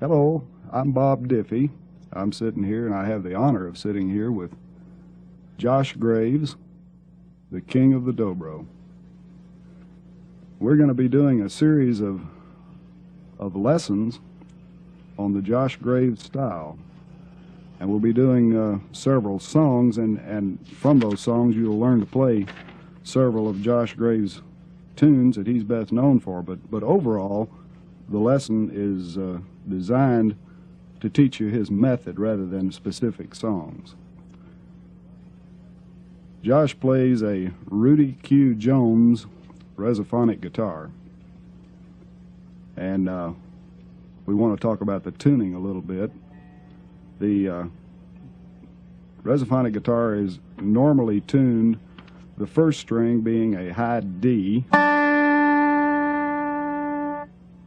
Hello, I'm Bob Diffie. I'm sitting here, and I have the honor of sitting here with Josh Graves, the king of the Dobro. We're going to be doing a series of lessons on the Josh Graves style. And we'll be doing several songs, and from those songs you'll learn to play several of Josh Graves' tunes that he's best known for. But overall, the lesson is designed to teach you his method rather than specific songs. Josh plays a Rudy Q. Jones resophonic guitar, and we want to talk about the tuning a little bit. The resophonic guitar is normally tuned, the first string being a high D,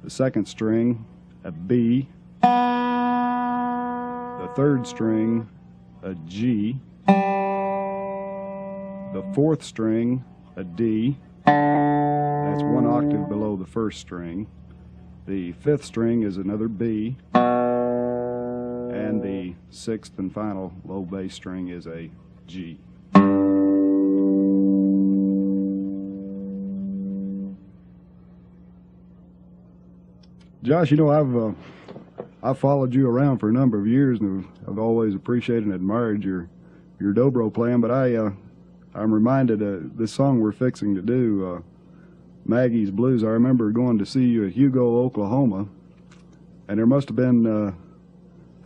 the second string a B, the third string a G, the fourth string a D, that's one octave below the first string, the fifth string is another B, and the sixth and final low bass string is a G. Josh, you know, I've followed you around for a number of years, and I've always appreciated and admired your dobro playing. But I'm reminded of this song we're fixing to do, Maggie's Blues. I remember going to see you at Hugo, Oklahoma, and there must have been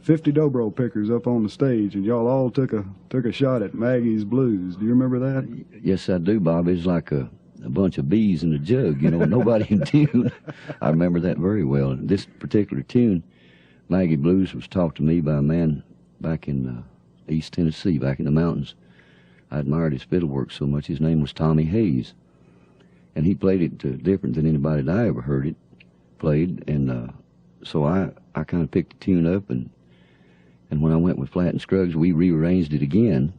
50 dobro pickers up on the stage, and y'all all took a shot at Maggie's Blues. Do you remember that? Yes, I do, Bob. It's like a bunch of bees in a jug, you know, nobody in tune. I remember that very well. This particular tune, Maggie Blues, was taught to me by a man back in East Tennessee, back in the mountains. I admired his fiddle work so much. His name was Tommy Hayes, and he played it different than anybody that I ever heard it played, and so I kind of picked the tune up, and when I went with Flatt and Scruggs, we rearranged it again,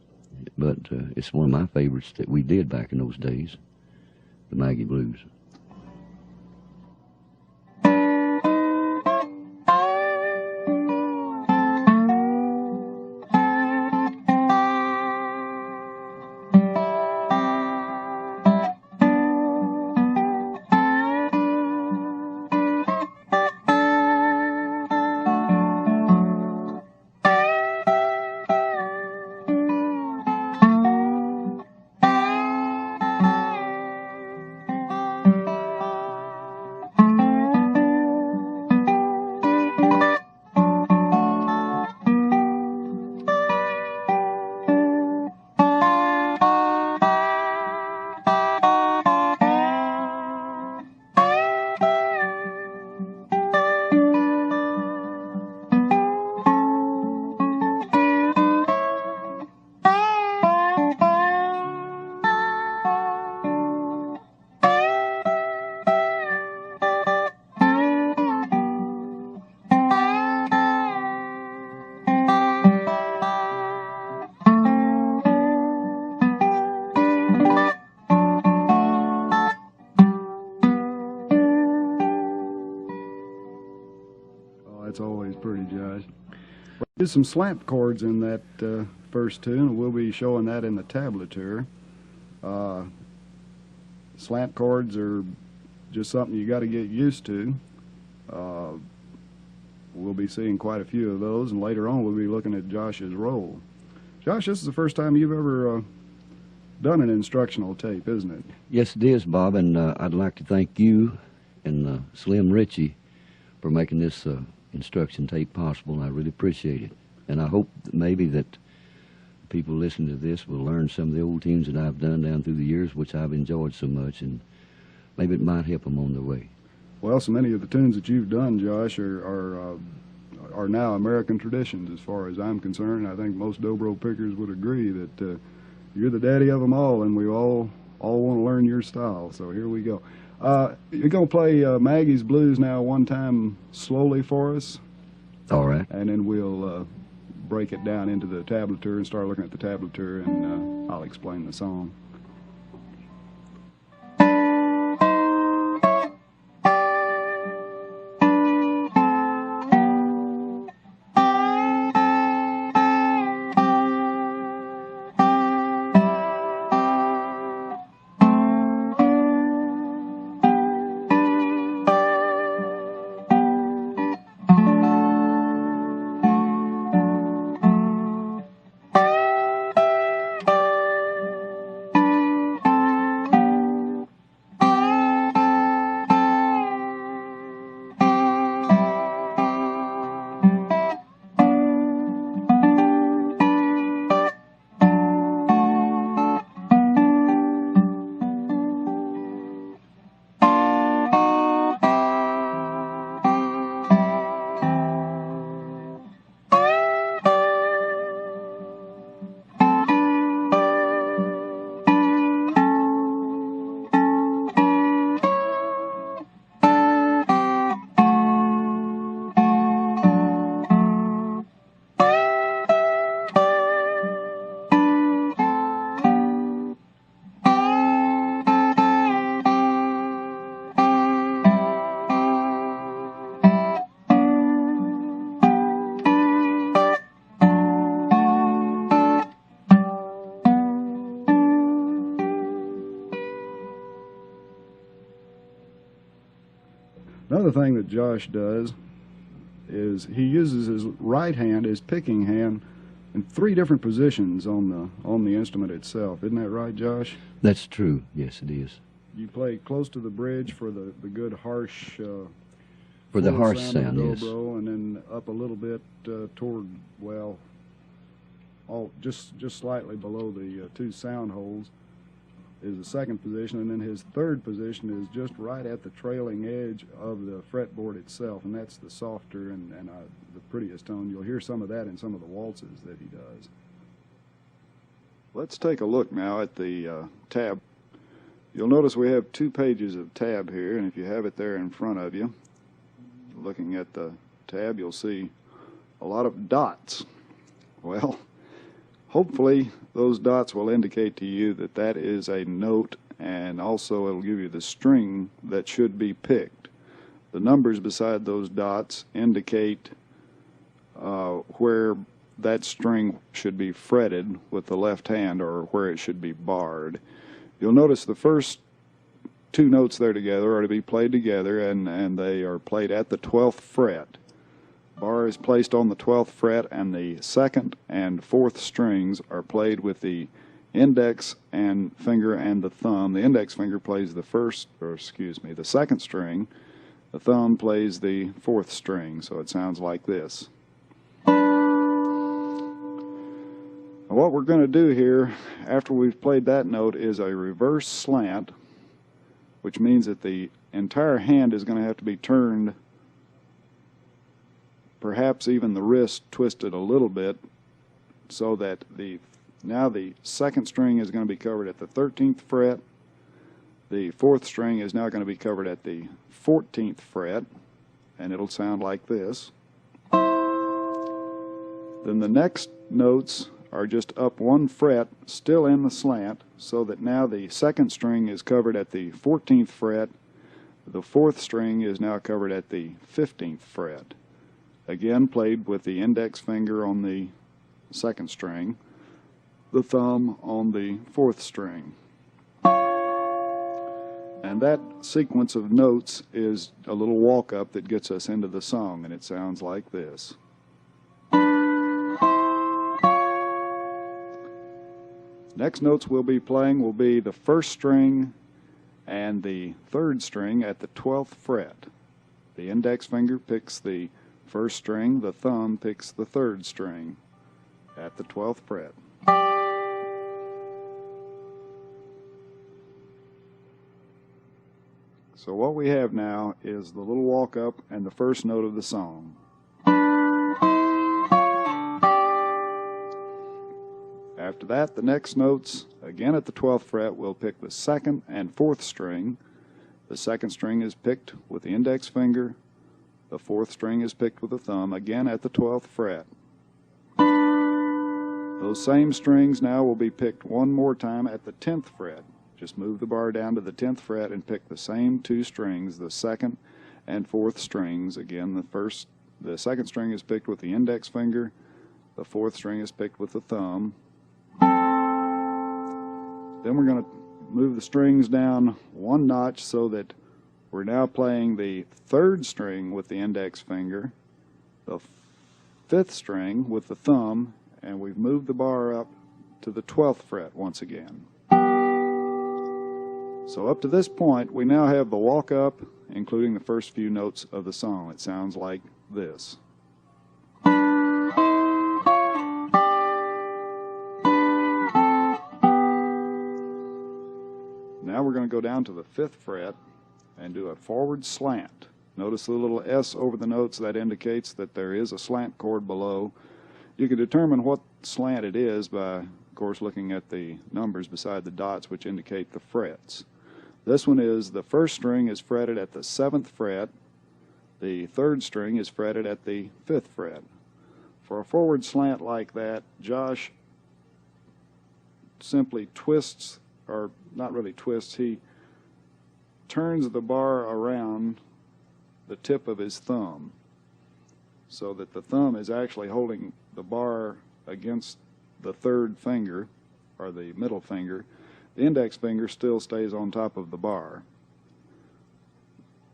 but it's one of my favorites that we did back in those days, the Maggie Blues. That's always pretty, Josh. There's some slant chords in that first tune, and we'll be showing that in the tablature. Slant chords are just something you got to get used to. We'll be seeing quite a few of those, and later on we'll be looking at Josh's roll. Josh, this is the first time you've ever done an instructional tape, isn't it? Yes, it is, Bob, and I'd like to thank you and Slim Ritchie for making this instruction tape possible, and I really appreciate it. And I hope that maybe that people listening to this will learn some of the old tunes that I've done down through the years, which I've enjoyed so much, and maybe it might help them on their way. Well, so many of the tunes that you've done, Josh, are now American traditions as far as I'm concerned. I think most dobro pickers would agree that you're the daddy of them all, and we all want to learn your style, so here we go. You're going to play Maggie's Blues now one time slowly for us. All right. And then we'll break it down into the tablature and start looking at the tablature, and I'll explain the song. Another thing that Josh does is he uses his right hand, his picking hand, in 3 different positions on the instrument itself. Isn't that right, Josh? That's true. Yes, it is. You play close to the bridge for the good harsh for the harsh sound, yes. Dobro, and then up a little bit toward, well, just slightly below the 2 sound holes is the second position, and then his third position is just right at the trailing edge of the fretboard itself, and that's the softer and the prettiest tone. You'll hear some of that in some of the waltzes that he does. Let's take a look now at the tab. You'll notice we have 2 pages of tab here, and if you have it there in front of you, looking at the tab, you'll see a lot of dots. Well, hopefully those dots will indicate to you that that is a note, and also it'll give you the string that should be picked. The numbers beside those dots indicate where that string should be fretted with the left hand, or where it should be barred. You'll notice the first 2 notes there together are to be played together, and they are played at the 12th fret. Bar is placed on the 12th fret, and the 2nd and 4th strings are played with the index and finger and the thumb. The index finger plays the 2nd string. The thumb plays the 4th string, so it sounds like this. Now what we're going to do here, after we've played that note, is a reverse slant, which means that the entire hand is going to have to be turned, perhaps even the wrist twisted a little bit, so that now the 2nd string is going to be covered at the 13th fret. The 4th string is now going to be covered at the 14th fret, and it'll sound like this. Then the next notes are just up 1 fret, still in the slant, so that now the 2nd string is covered at the 14th fret. The 4th string is now covered at the 15th fret. Again, played with the index finger on the 2nd string, the thumb on the 4th string. And that sequence of notes is a little walk-up that gets us into the song, and it sounds like this. Next notes we'll be playing will be the 1st string and the 3rd string at the 12th fret. The index finger picks the 1st string, the thumb picks the 3rd string at the 12th fret. So what we have now is the little walk-up and the first note of the song. After that, the next notes, again at the 12th fret, we'll pick the 2nd and 4th string. The 2nd string is picked with the index finger. The 4th string is picked with the thumb, again at the 12th fret. Those same strings now will be picked one more time at the 10th fret. Just move the bar down to the 10th fret and pick the same 2 strings, the 2nd and 4th strings. Again, the 2nd string is picked with the index finger. The 4th string is picked with the thumb. Then we're going to move the strings down 1 notch so that we're now playing the 3rd string with the index finger, the 5th string with the thumb, and we've moved the bar up to the 12th fret once again. So up to this point, we now have the walk-up, including the first few notes of the song. It sounds like this. Now we're going to go down to the 5th fret and do a forward slant. Notice the little S over the notes. That indicates that there is a slant chord below. You can determine what slant it is by, of course, looking at the numbers beside the dots, which indicate the frets. This one is the 1st string is fretted at the 7th fret. The 3rd string is fretted at the 5th fret. For a forward slant like that, Josh simply twists, or not really twists, he turns the bar around the tip of his thumb so that the thumb is actually holding the bar against the 3rd finger, or the middle finger. The index finger still stays on top of the bar.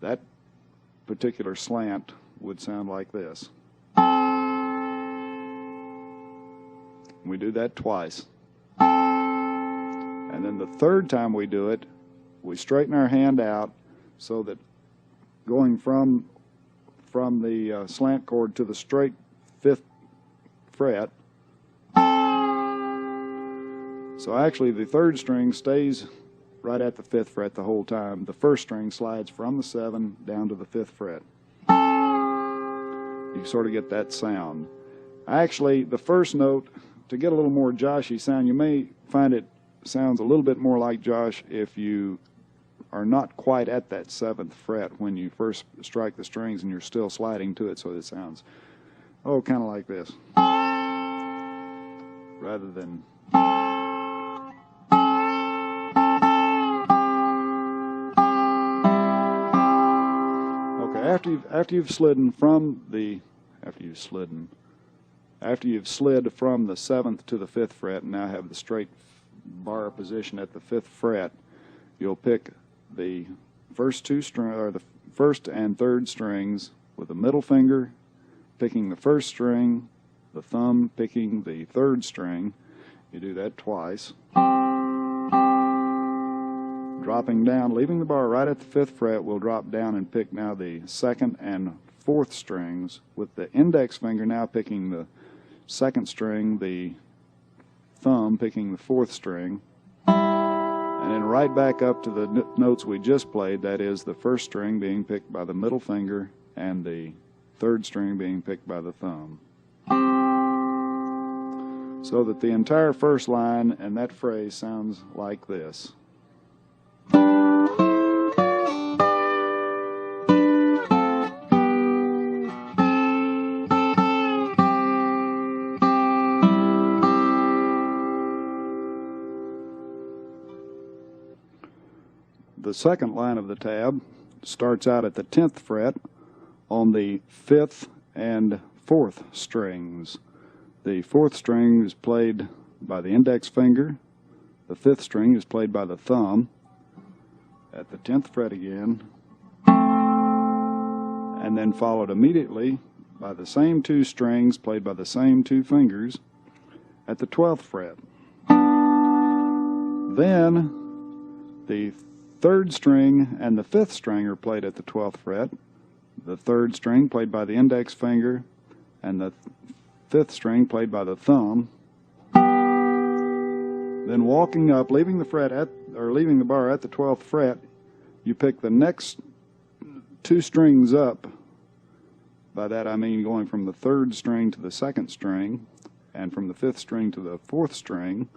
That particular slant would sound like this. We do that twice. And then the third time we do it, we straighten our hand out so that going from the slant chord to the straight 5th fret. So actually the 3rd string stays right at the 5th fret the whole time. The 1st string slides from the 7 down to the 5th fret. You sort of get that sound. Actually, the first note, to get a little more Joshy sound, you may find it sounds a little bit more like Josh if you are not quite at that 7th fret when you first strike the strings and you're still sliding to it, so it sounds, oh, kind of like this, rather than. Okay, after you've slid from the 7th to the 5th fret and now have the straight bar position at the 5th fret, you'll pick the first and 3rd strings with the middle finger picking the 1st string, the thumb picking the 3rd string. You do that twice. Dropping down, leaving the bar right at the 5th fret, we'll drop down and pick now the 2nd and 4th strings with the index finger now picking the 2nd string, the thumb picking the 4th string, and then right back up to the notes we just played, that is the 1st string being picked by the middle finger and the 3rd string being picked by the thumb. So that the entire first line and that phrase sounds like this. The second line of the tab starts out at the 10th fret on the 5th and 4th strings. The 4th string is played by the index finger. The 5th string is played by the thumb at the 10th fret again, and then followed immediately by the same 2 strings played by the same 2 fingers at the 12th fret. Then the 3rd string and the 5th string are played at the 12th fret. The 3rd string played by the index finger and the 5th string played by the thumb. Then walking up, leaving the bar at the 12th fret, you pick the next 2 strings up. By that I mean going from the 3rd string to the 2nd string and from the 5th string to the 4th string,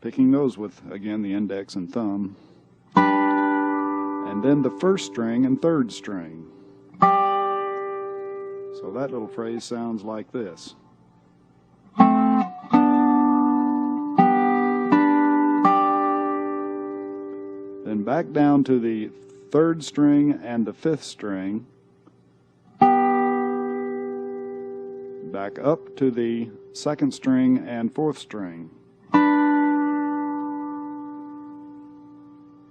picking those with, again, the index and thumb. And then the 1st string and 3rd string. So that little phrase sounds like this. Then back down to the 3rd string and the 5th string. Back up to the 2nd string and 4th string.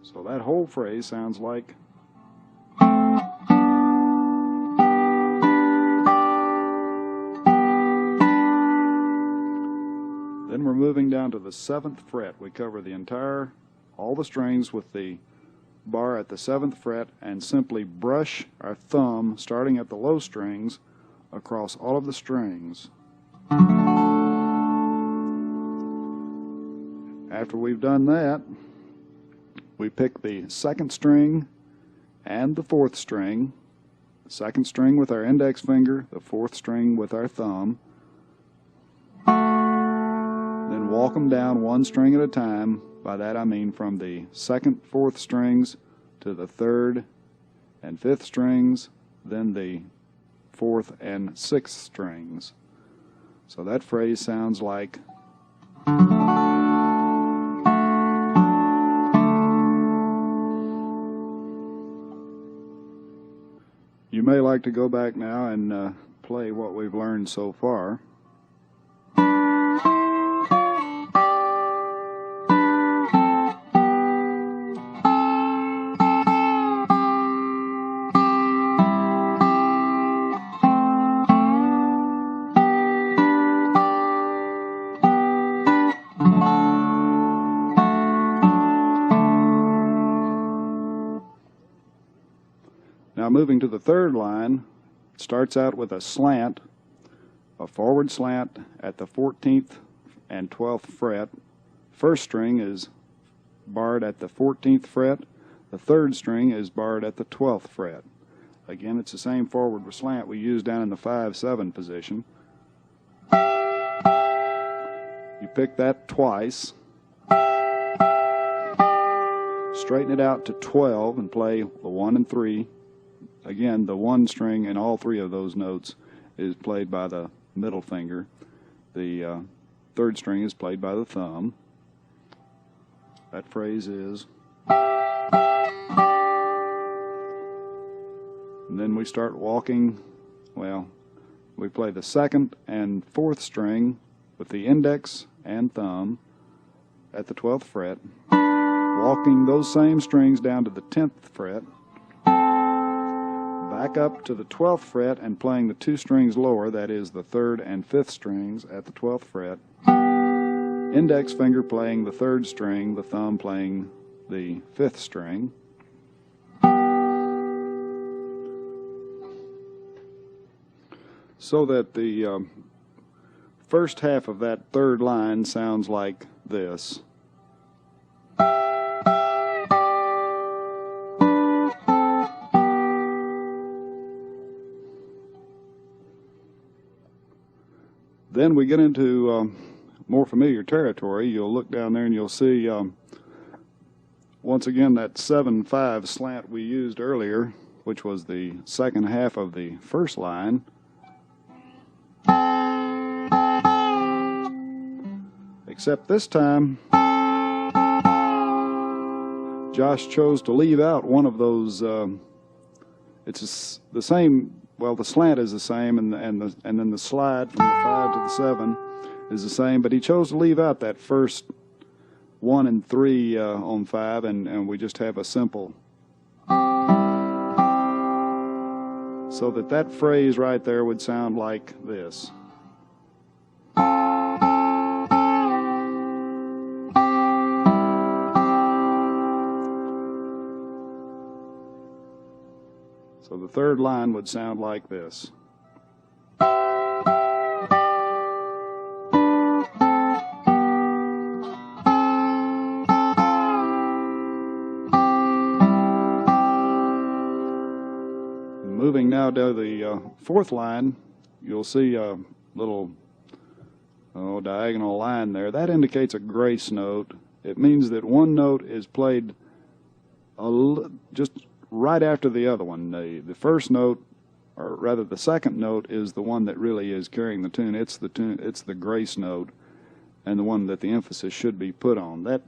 So that whole phrase sounds like. Then we're moving down to the 7th fret. We cover all the strings with the bar at the 7th fret and simply brush our thumb, starting at the low strings, across all of the strings. After we've done that, we pick the 2nd string and the 4th string, the 2nd string with our index finger, the 4th string with our thumb, then walk them down 1 string at a time. By that I mean from the 2nd, 4th strings to the 3rd and 5th strings, then the 4th and 6th strings. So that phrase sounds like. You may like to go back now and play what we've learned so far. Now moving to the third line, it starts out with a slant, a forward slant at the 14th and 12th fret. First string is barred at the 14th fret. The third string is barred at the 12th fret. Again, it's the same forward slant we used down in the 5-7 position. You pick that twice, straighten it out to 12 and play the 1 and 3. Again, the 1 string in all 3 of those notes is played by the middle finger. The third string is played by the thumb. That phrase is. And then we start walking. Well, we play the 2nd and 4th string with the index and thumb at the 12th fret, walking those same strings down to the 10th fret, back up to the 12th fret and playing the 2 strings lower, that is the 3rd and 5th strings at the 12th fret, index finger playing the 3rd string, the thumb playing the 5th string. So that the first half of that third line sounds like this. Then we get into more familiar territory. You'll look down there and you'll see once again that 7-5 slant we used earlier, which was the second half of the first line. Except this time, Josh chose to leave out one of those. It's the same. Well, the slant is the same, and then the slide from the 5 to the 7 is the same. But he chose to leave out that first 1 and 3 on 5, and we just have a simple. So that phrase right there would sound like this. So the third line would sound like this. Moving now to the fourth line, you'll see a little diagonal line there. That indicates a grace note. It means that one note is played just right after the other one. The first note, or rather the second note, is the one that really is carrying the tune. It's the grace note, and the one that the emphasis should be put on. That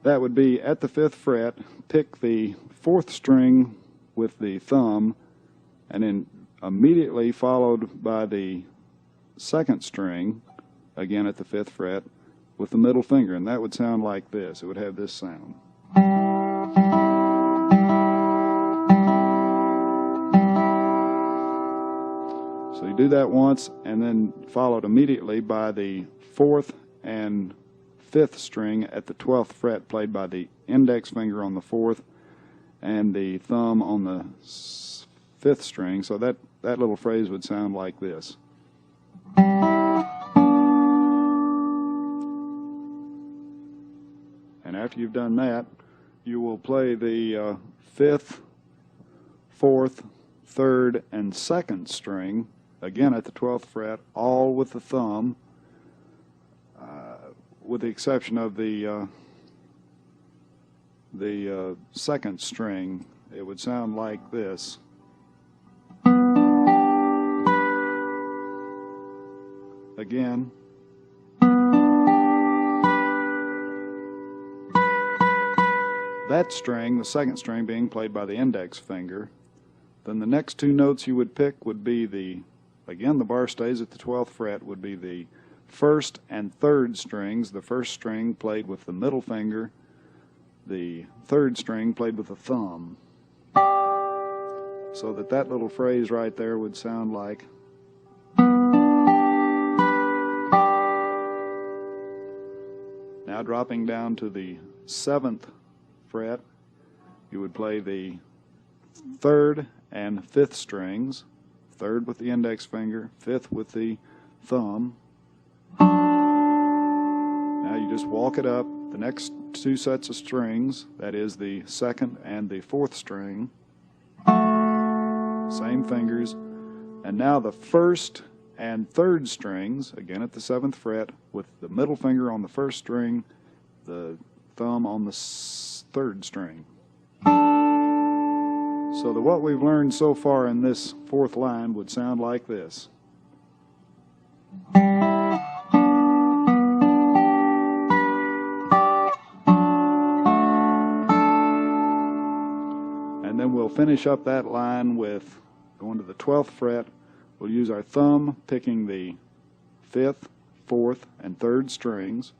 would be at the 5th fret. Pick the 4th string with the thumb, and then immediately followed by the 2nd string, again at the 5th fret, with the middle finger, and that would sound like this. It would have this sound. So you do that once, and then followed immediately by the 4th and 5th string at the 12th fret, played by the index finger on the 4th and the thumb on the 5th string. So that little phrase would sound like this. And after you've done that, you will play the 5th, 4th, 3rd, and 2nd string, again at the 12th fret, all with the thumb, with the exception of the 2nd string. It would sound like this. Again. That string, the 2nd string, being played by the index finger. Then the next 2 notes you would pick would be again the bar stays at the 12th fret, would be the 1st and 3rd strings. The 1st string played with the middle finger, the 3rd string played with the thumb. So that little phrase right there would sound like. Now dropping down to the 7th fret, you would play the third and fifth strings, third with the index finger, fifth with the thumb. Now you just walk it up the next two sets of strings, that is the second and the fourth string, same fingers, and now the first and third strings, again at the 7th fret, with the middle finger on the first string, the thumb on the third string. So that what we've learned so far in this fourth line would sound like this. And then we'll finish up that line with going to the 12th fret. We'll use our thumb picking the 5th, 4th, and 3rd strings.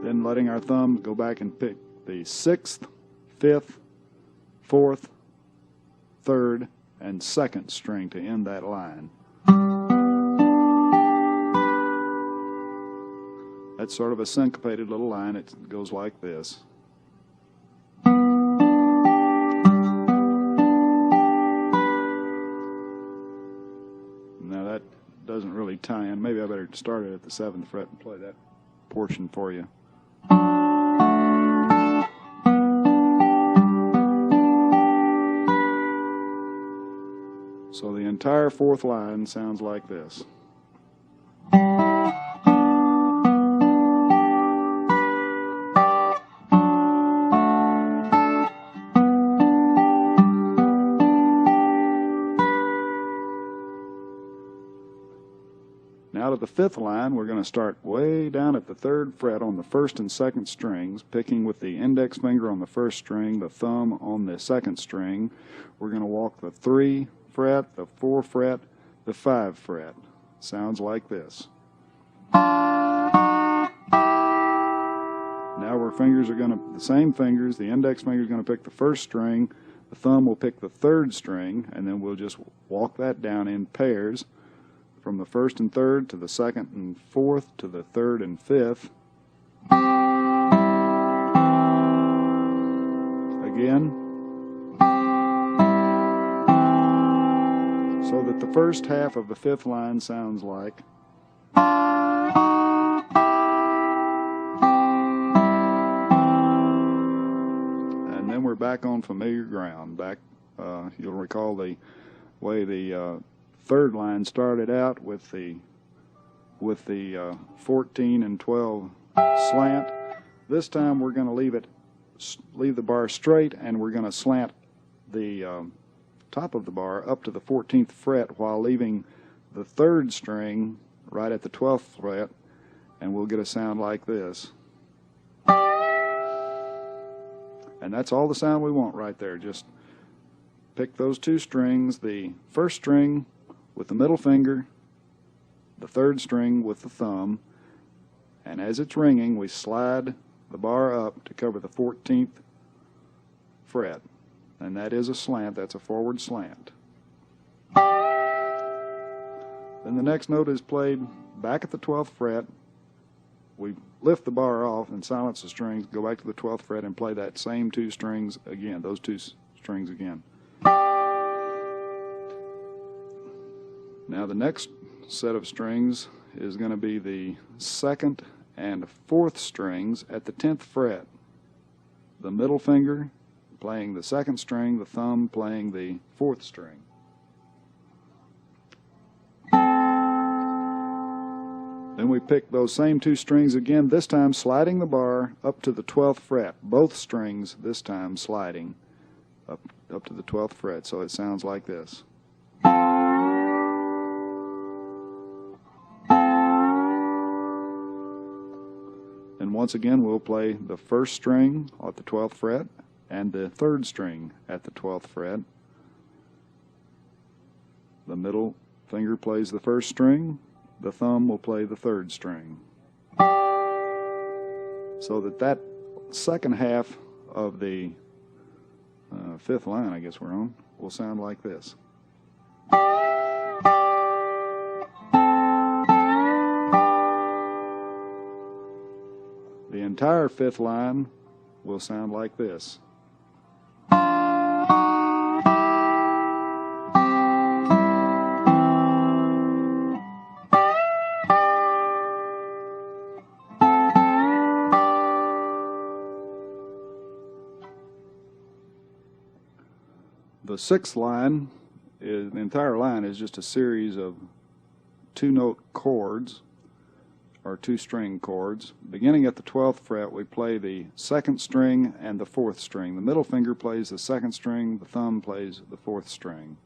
Then letting our thumb go back and pick the 6th, 5th, 4th, 3rd, and 2nd string to end that line. That's sort of a syncopated little line. It goes like this. Now that doesn't really tie in. Maybe I better start it at the 7th fret and play that portion for you. So the entire fourth line sounds like this. Now to the 5th line, we're going to start way down at the 3rd fret on the 1st and 2nd strings, picking with the index finger on the 1st string, the thumb on the 2nd string. We're going to walk the 3 fret, the 4 fret, the 5 fret. Sounds like this. Now our fingers are going to, the same fingers, the index finger is going to pick the 1st string, the thumb will pick the 3rd string, and then we'll just walk that down in pairs from the 1st and 3rd to the 2nd and 4th to the 3rd and 5th. Again. So that the first half of the 5th line sounds like. And then we're back on familiar ground. Back, you'll recall the way the 3rd line started out with the 14 and 12 slant. This time we're going to leave the bar straight, and we're going to slant the top of the bar up to the 14th fret while leaving the 3rd string right at the 12th fret, and we'll get a sound like this. And that's all the sound we want right there. Just pick those two strings, the 1st string with the middle finger, the 3rd string with the thumb, and as it's ringing, we slide the bar up to cover the 14th fret. And that is a slant, that's a forward slant. Then the next note is played back at the 12th fret. We lift the bar off and silence the strings, go back to the 12th fret and play that same two strings again, those two strings again. Now the next set of strings is going to be the 2nd and 4th strings at the 10th fret. The middle finger playing the 2nd string, the thumb playing the 4th string. Then we pick those same two strings again, this time sliding the bar up to the 12th fret. Both strings this time sliding up to the 12th fret, so it sounds like this. And once again we'll play the 1st string at the 12th fret and the 3rd string at the 12th fret. The middle finger plays the 1st string, the thumb will play the 3rd string. So that second half of the 5th line, I guess we're on, will sound like this. The entire 5th line will sound like this. The sixth line, the entire line is just a series of two-note chords, or two-string chords. Beginning at the 12th fret, we play the second string and the fourth string. The middle finger plays the second string, the thumb plays the fourth string.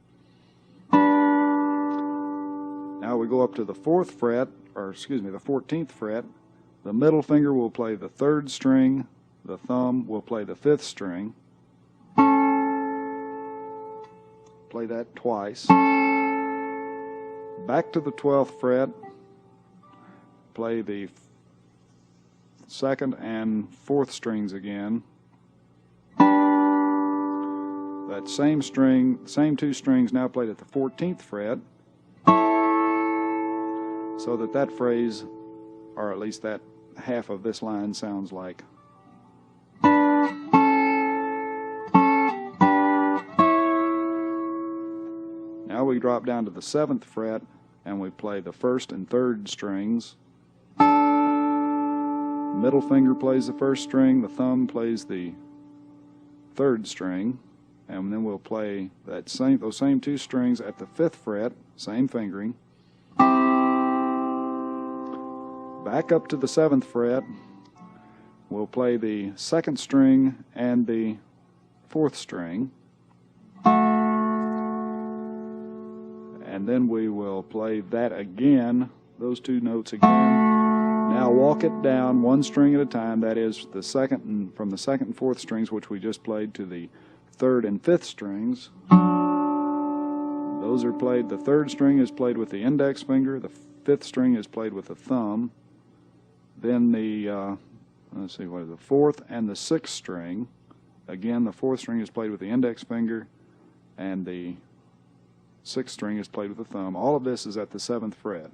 Now we go up to the 4th fret, or excuse me, the 14th fret. The middle finger will play the third string, the thumb will play the fifth string. Play that twice. Back to the 12th fret, play the second and fourth strings again. That same string, same two strings now played at the 14th fret, so that that phrase, or at least that half of this line, sounds like. Now we drop down to the 7th fret and we play the first and third strings. Middle finger plays the first string, the thumb plays the third string, and then we'll play those same two strings at the 5th fret, same fingering. Back up to the 7th fret, we'll play the second string and the fourth string. And then we will play that again, those two notes again. Now walk it down one string at a time, that is the second and from the second and fourth strings, which we just played, to the third and fifth strings. Those are played, the third string is played with the index finger, the fifth string is played with the thumb. Then the, let's see, what is the fourth and the sixth string. Again, the fourth string is played with the index finger, and the sixth string is played with the thumb. All of this is at the 7th fret.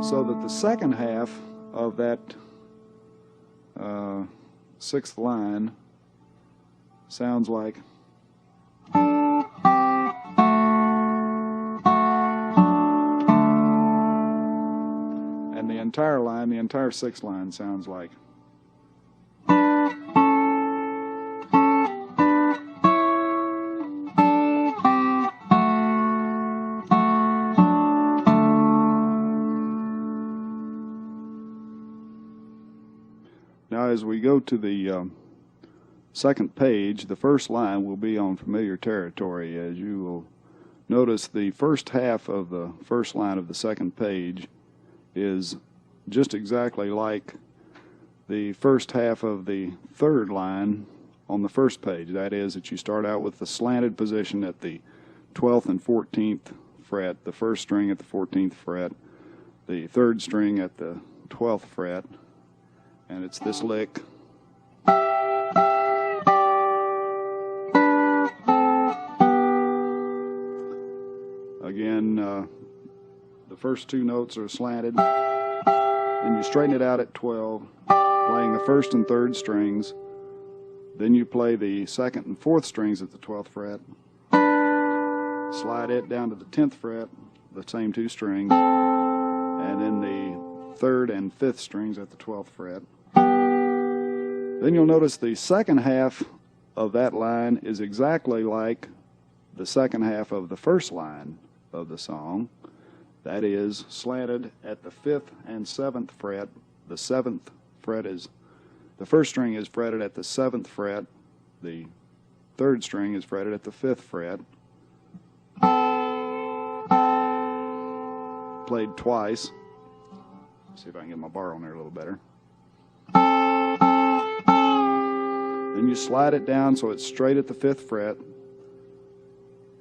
So that the second half of that sixth line sounds like. And the entire line, the entire sixth line, sounds like. Now as we go to the second page, the first line will be on familiar territory. As you will notice, the first half of the first line of the second page is just exactly like the first half of the third line on the first page. That is, that you start out with the slanted position at the 12th and 14th fret, the first string at the 14th fret, the third string at the 12th fret, and it's this lick. Again, the first two notes are slanted. Then you straighten it out at 12, playing the first and third strings. Then you play the second and fourth strings at the 12th fret. Slide it down to the 10th fret, the same two strings, and then the third and fifth strings at the 12th fret. Then you'll notice the second half of that line is exactly like the second half of the first line of the song. That is, slanted at the 5th and 7th fret. The 7th fret is, the first string is fretted at the 7th fret. The third string is fretted at the 5th fret. Played twice. Let's see if I can get my bar on there a little better. Then you slide it down so it's straight at the 5th fret.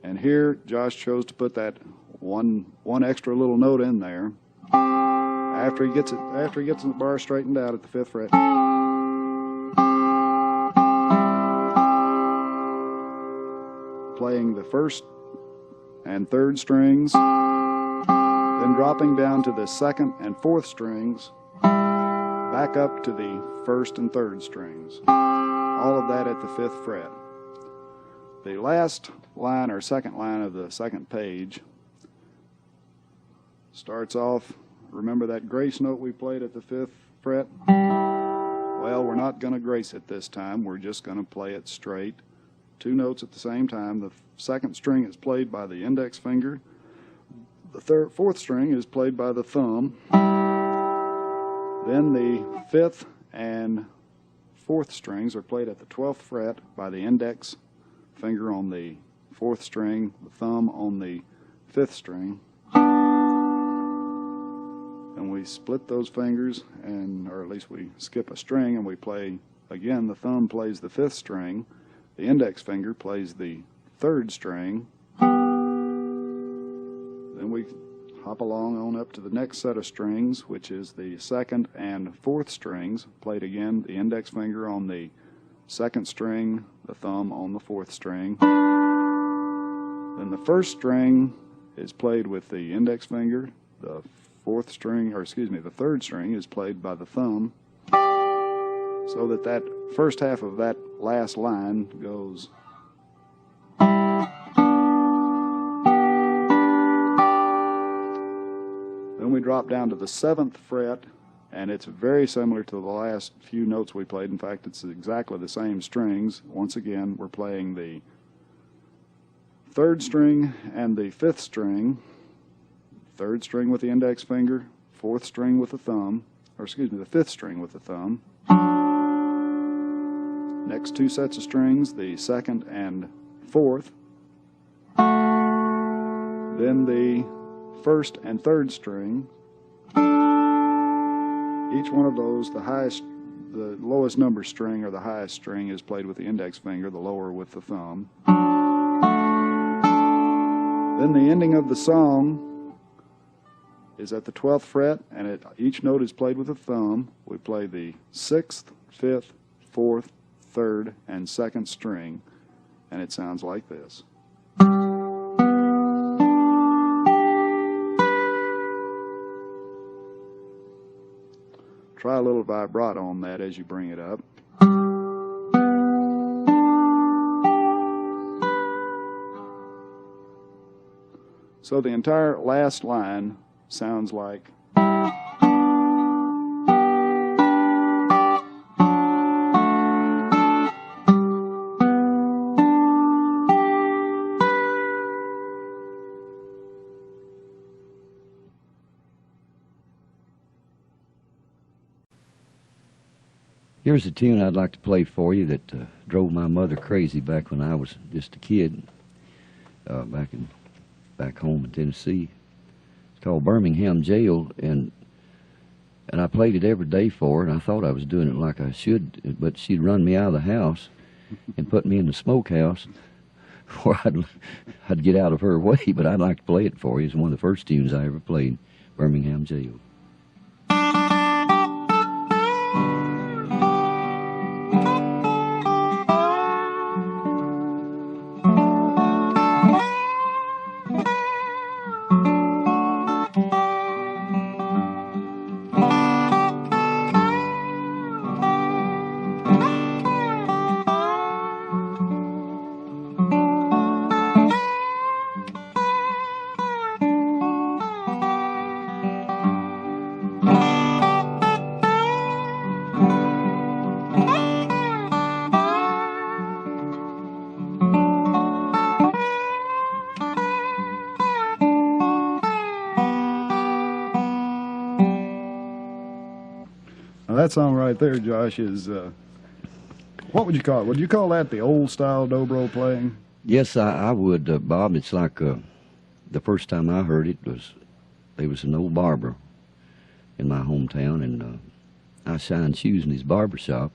And here Josh chose to put that one extra little note in there. After he gets the bar straightened out at the 5th fret. Playing the first and third strings, then dropping down to the second and fourth strings, back up to the first and third strings. All of that at the 5th fret. The last line or second line of the second page starts off, remember that grace note we played at the 5th fret? Well, we're not going to grace it this time. We're just going to play it straight. 2 notes at the same time. The second string is played by the index finger. The 4th string is played by the thumb. Then the 5th and 4th strings are played at the 12th fret by the index finger on the 4th string, the thumb on the 5th string. And we split those fingers, or at least we skip a string, and we play, again, the thumb plays the 5th string, the index finger plays the 3rd string. Then we hop along on up to the next set of strings, which is the 2nd and 4th strings, played again, the index finger on the 2nd string, the thumb on the 4th string. Then the 1st string is played with the index finger, the 4th string, or excuse me, the 3rd string is played by the thumb, so that that first half of that last line goes. Then we drop down to the 7th fret, and it's very similar to the last few notes we played. In fact, it's exactly the same strings. Once again, we're playing the 3rd string and the 5th string, 3rd string with the index finger, 4th string with the thumb, or excuse me, the 5th string with the thumb. Next 2 sets of strings, the 2nd and 4th. Then the 1st and 3rd string. Each one of those, the lowest number string or the highest string is played with the index finger, the lower with the thumb. Then the ending of the song is at the 12th fret, and each note is played with the thumb. We play the 6th, 5th, 4th, 3rd, and 2nd string, and it sounds like this. Try a little vibrato on that as you bring it up. So the entire last line sounds like. Here's a tune I'd like to play for you that drove my mother crazy back when I was just a kid, back home in Tennessee. It's called Birmingham Jail, and I played it every day for her, and I thought I was doing it like I should, but she'd run me out of the house and put me in the smokehouse where I'd get out of her way, but I'd like to play it for you. It's one of the first tunes I ever played, Birmingham Jail. That song right there, Josh, is, what would you call it? Would you call that the old-style dobro playing? Yes, I would, Bob. It's like the first time I heard it there was an old barber in my hometown, and I shined shoes in his barber shop,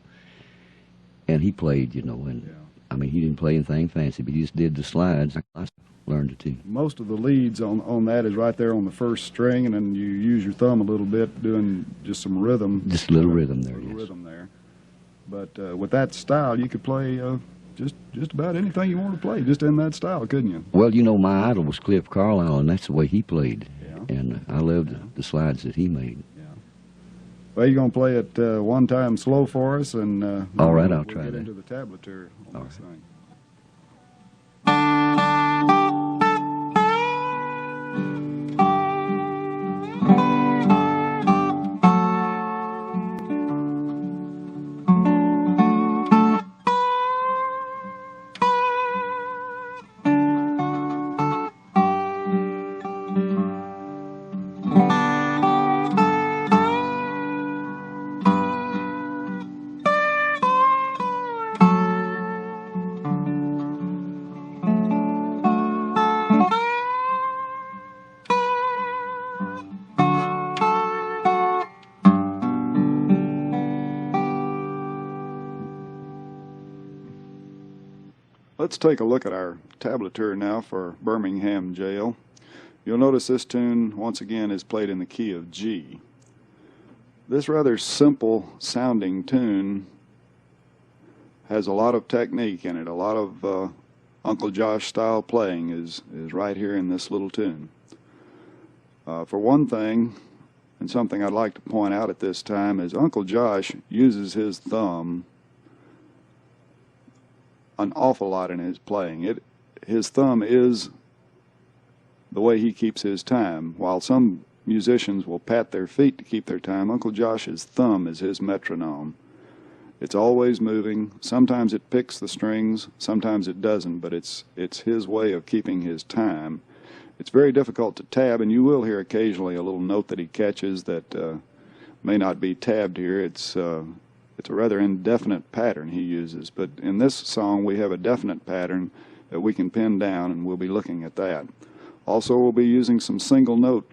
and he played, you know, and, yeah. I mean, he didn't play anything fancy, but he just did the slides. I learned it too. Most of the leads on that is right there on the first string, and then you use your thumb a little bit doing just some rhythm. Just a little rhythm there, yes. Rhythm there. But with that style, you could play just about anything you want to play, just in that style, couldn't you? Well, you know, my idol was Cliff Carlisle, and that's the way he played. Yeah. And I loved the slides that he made. Yeah. Well, you're going to play it one time slow for us, and all right, I'll we'll try get that. into the tablature on this thing. Let's take a look at our tablature now for Birmingham Jail. You'll notice this tune, once again, is played in the key of G. This rather simple sounding tune has a lot of technique in it. A lot of Uncle Josh style playing is right here in this little tune. For one thing, and something I'd like to point out at this time, is Uncle Josh uses his thumb an awful lot in his playing. His thumb is the way he keeps his time. While some musicians will pat their feet to keep their time, Uncle Josh's thumb is his metronome. It's always moving. Sometimes it picks the strings, sometimes it doesn't, but it's his way of keeping his time. It's very difficult to tab, and you will hear occasionally a little note that he catches that may not be tabbed here. It's a rather indefinite pattern he uses, but in this song we have a definite pattern that we can pin down, and we'll be looking at that. Also, we'll be using some single note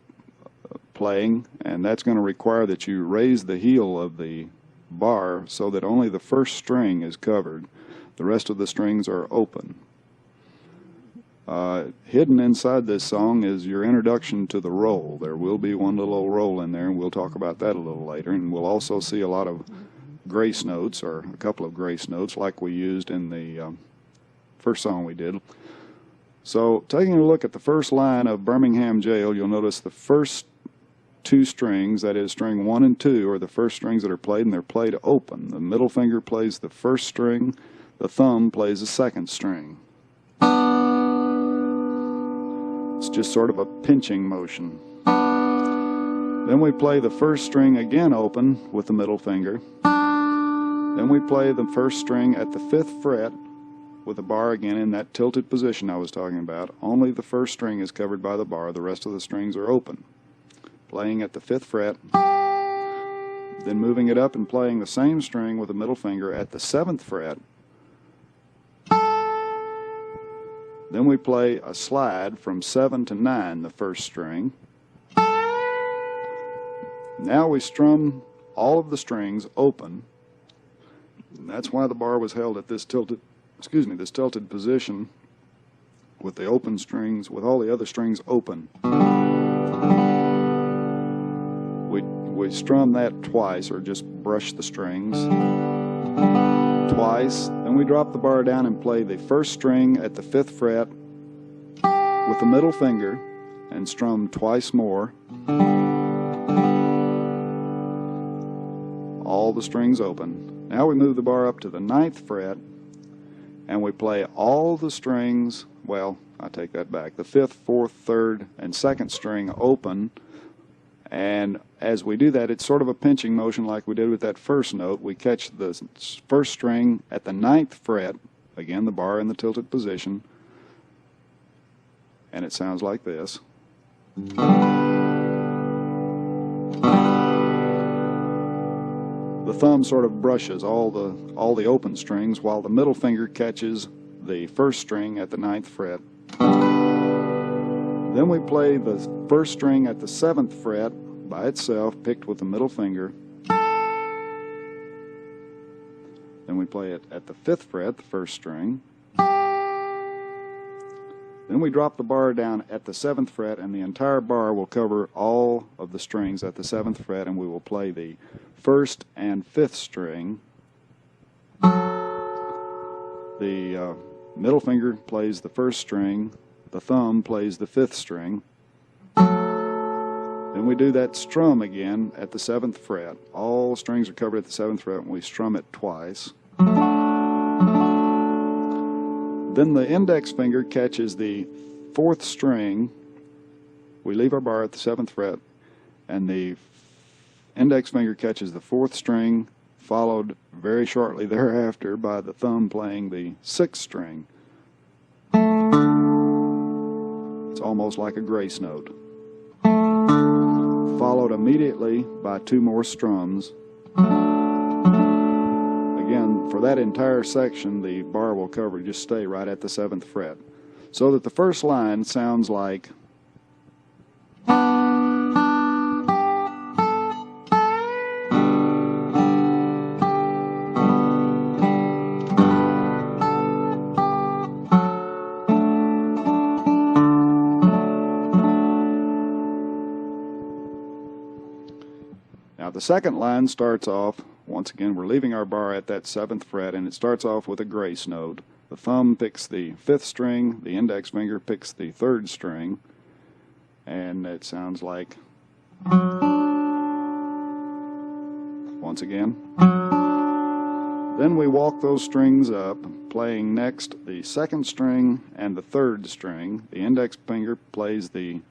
playing, and that's going to require that you raise the heel of the bar so that only the first string is covered. The rest of the strings are open. Hidden inside this song is your introduction to the roll. There will be one little old roll in there, and we'll talk about that a little later, and we'll also see a lot of grace notes, or a couple of grace notes like we used in the first song we did. So taking a look at the first line of Birmingham Jail, you'll notice the first two strings, that is string 1 and 2, are the first strings that are played, and they're played open. The middle finger plays the first string, the thumb plays the second string. It's just sort of a pinching motion. Then we play the first string again open with the middle finger. Then we play the first string at the 5th fret with the bar again in that tilted position I was talking about. Only the first string is covered by the bar. The rest of the strings are open. Playing at the 5th fret, then moving it up and playing the same string with the middle finger at the 7th fret. Then we play a slide from 7 to 9, the first string. Now we strum all of the strings open. That's why the bar was held at this tilted position with the open strings, with all the other strings open. We strum that twice, or just brush the strings twice. Then we drop the bar down and play the first string at the 5th fret with the middle finger and strum twice more. All the strings open. Now we move the bar up to the 9th fret and we play all the strings, well, I take that back, the 5th, 4th, 3rd, and 2nd string open. And as we do that, it's sort of a pinching motion like we did with that first note. We catch the first string at the 9th fret, again the bar in the tilted position, and it sounds like this. The thumb sort of brushes all the open strings, while the middle finger catches the first string at the 9th fret. Then we play the first string at the 7th fret by itself, picked with the middle finger. Then we play it at the 5th fret, the first string. Then we drop the bar down at the 7th fret, and the entire bar will cover all of the strings at the 7th fret, and we will play the 1st and 5th string. The middle finger plays the first string, the thumb plays the 5th string. Then we do that strum again at the 7th fret. All strings are covered at the 7th fret, and we strum it twice. Then the index finger catches the 4th string. We leave our bar at the 7th fret, and the index finger catches the 4th string, followed very shortly thereafter by the thumb playing the 6th string. It's almost like a grace note. Followed immediately by 2 more strums. Again, for that entire section, the bar will cover, just stay right at the 7th fret. So that the first line sounds like the second line starts off, once again, we're leaving our bar at that 7th fret, and it starts off with a grace note. The thumb picks the 5th string, the index finger picks the 3rd string, and it sounds like, once again. Then we walk those strings up, playing next the 2nd string and the 3rd string. The index finger plays the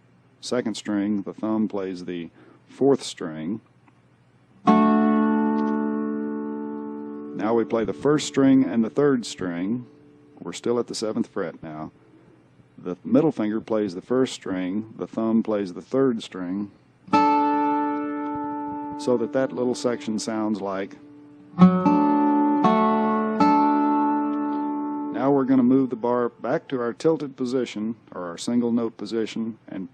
2nd string, the thumb plays the 4th string. Now we play the 1st string and the 3rd string. We're still at the 7th fret now. The middle finger plays the 1st string, the thumb plays the 3rd string, so that that little section sounds like. Now we're going to move the bar back to our tilted position, or our single note position, and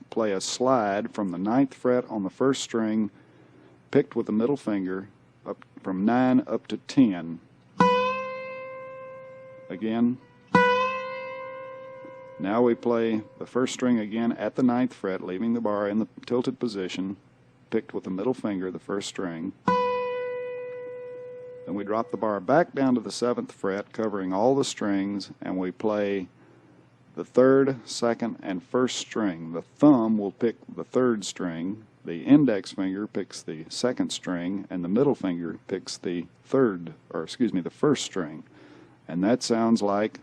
play a slide from the 9th fret on the 1st string, picked with the middle finger, up from 9 up to 10. Again. Now we play the 1st string again at the 9th fret, leaving the bar in the tilted position, picked with the middle finger, the 1st string. Then we drop the bar back down to the 7th fret, covering all the strings, and we play the 3rd, 2nd, and 1st string. The thumb will pick the 3rd string, the index finger picks the 2nd string, and the middle finger picks the 1st string. And that sounds like.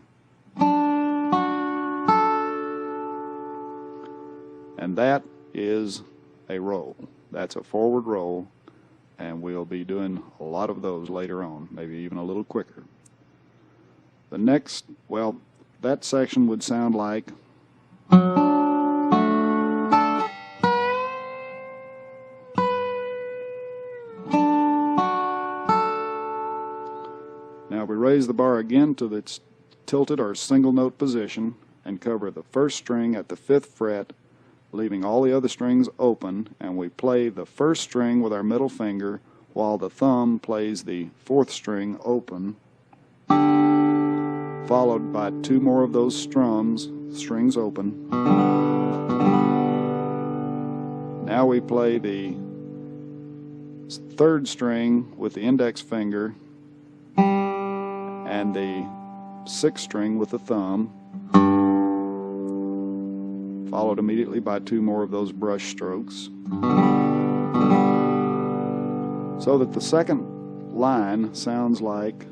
And that is a roll. That's a forward roll, and we'll be doing a lot of those later on, maybe even a little quicker. The next, well, that section would sound like. Now we raise the bar again to its tilted or single note position and cover the 1st string at the 5th fret, leaving all the other strings open, and we play the 1st string with our middle finger while the thumb plays the 4th string open, followed by 2 more of those strings open. Now we play the 3rd string with the index finger and the 6th string with the thumb, followed immediately by 2 more of those brush strokes, so that the second line sounds like.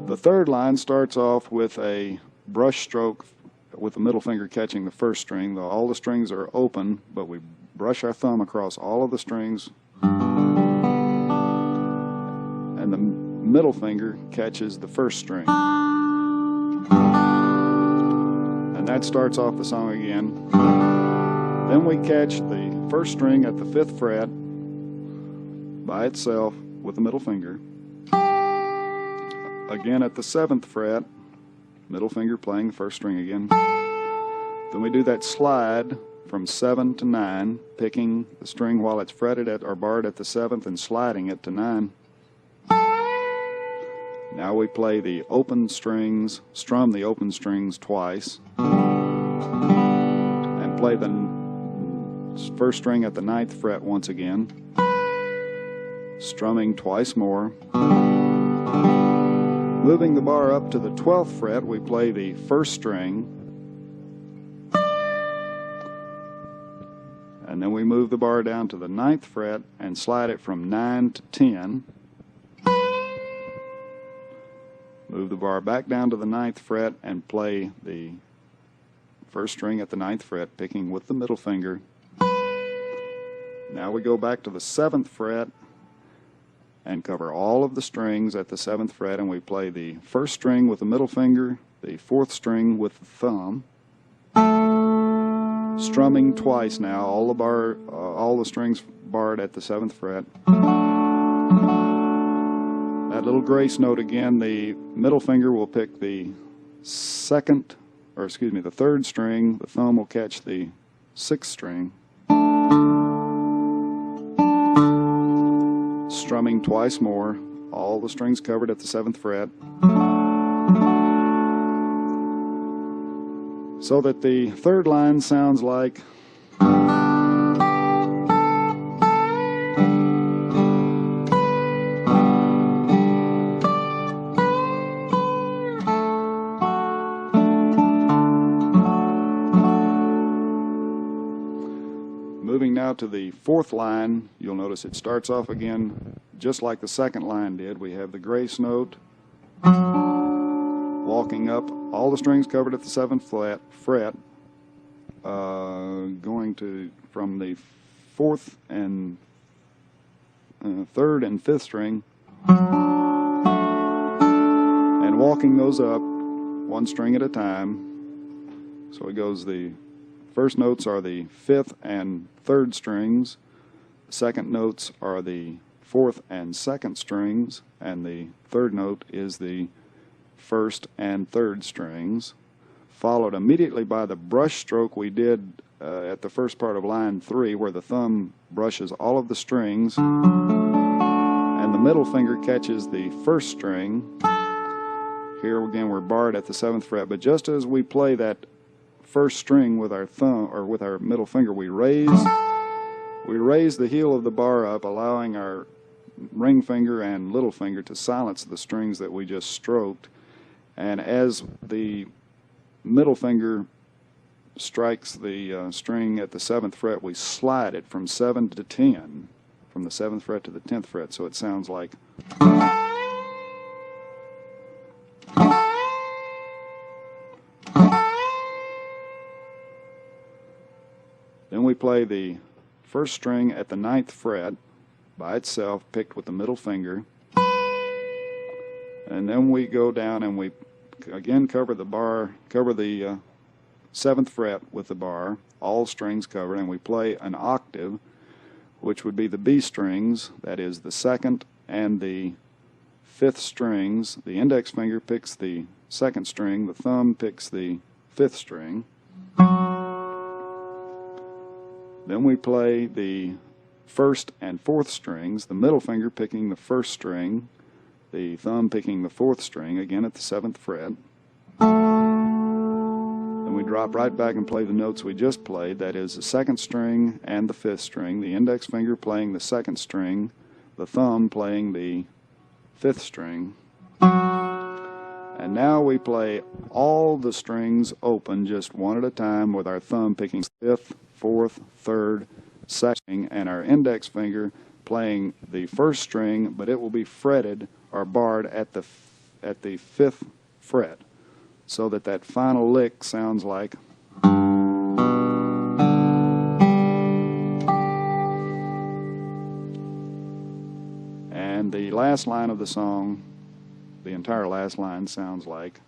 The third line starts off with a brush stroke with the middle finger catching the 1st string. All the strings are open, but we brush our thumb across all of the strings, and the middle finger catches the 1st string. And that starts off the song again. Then we catch the 1st string at the 5th fret by itself with the middle finger. Again at the 7th fret, middle finger playing the 1st string again. Then we do that slide from 7 to 9, picking the string while it's fretted at or barred at the 7th and sliding it to 9. Now we play the open strings, strum the open strings twice, and play the first string at the 9th fret once again, strumming twice more. Moving the bar up to the 12th fret, we play the first string, and then we move the bar down to the 9th fret and slide it from 9 to 10. Move the bar back down to the 9th fret and play the first string at the 9th fret, picking with the middle finger. Now we go back to the 7th fret and cover all of the strings at the 7th fret, and we play the first string with the middle finger, the 4th string with the thumb, strumming twice now, all the strings barred at the 7th fret. That little grace note again, the middle finger will pick the the 3rd string, the thumb will catch the 6th string. Strumming twice more, all the strings covered at the 7th fret, so that the 3rd line sounds like moving now to the 4th line. You'll notice it starts off again just like the 2nd line did. We have the grace note, walking up, all the strings covered at the 7th fret, going to from the 4th and 3rd and 5th string, and walking those up one string at a time. So it goes, the first notes are the 5th and 3rd strings, the second notes are the 4th and 2nd strings, and the 3rd note is the 1st and 3rd strings, followed immediately by the brush stroke we did at the first part of line 3, where the thumb brushes all of the strings and the middle finger catches the 1st string. Here again we're barred at the 7th fret, but just as we play that 1st string with our thumb or with our middle finger, we raise the heel of the bar up, allowing our ring finger and little finger to silence the strings that we just stroked. And as the middle finger strikes the string at the 7th fret, we slide it from 7 to 10, from the 7th fret to the 10th fret, so it sounds like. Then we play the first string at the 9th fret by itself, picked with the middle finger, and then we go down and we again cover the 7th fret with the bar, all strings covered, and we play an octave, which would be the B strings, that is the 2nd and the 5th strings. The index finger picks the 2nd string, the thumb picks the 5th string. Then we play the 1st and 4th strings, the middle finger picking the 1st string, the thumb picking the 4th string, again at the 7th fret. Then we drop right back and play the notes we just played, that is the 2nd string and the 5th string, the index finger playing the 2nd string, the thumb playing the 5th string. And now we play all the strings open, just one at a time, with our thumb picking 5th, 4th, 3rd, 2nd, and our index finger playing the 1st string, but it will be fretted or barred at the 5th fret, so that that final lick sounds like. And the last line of the song, the entire last line, sounds like.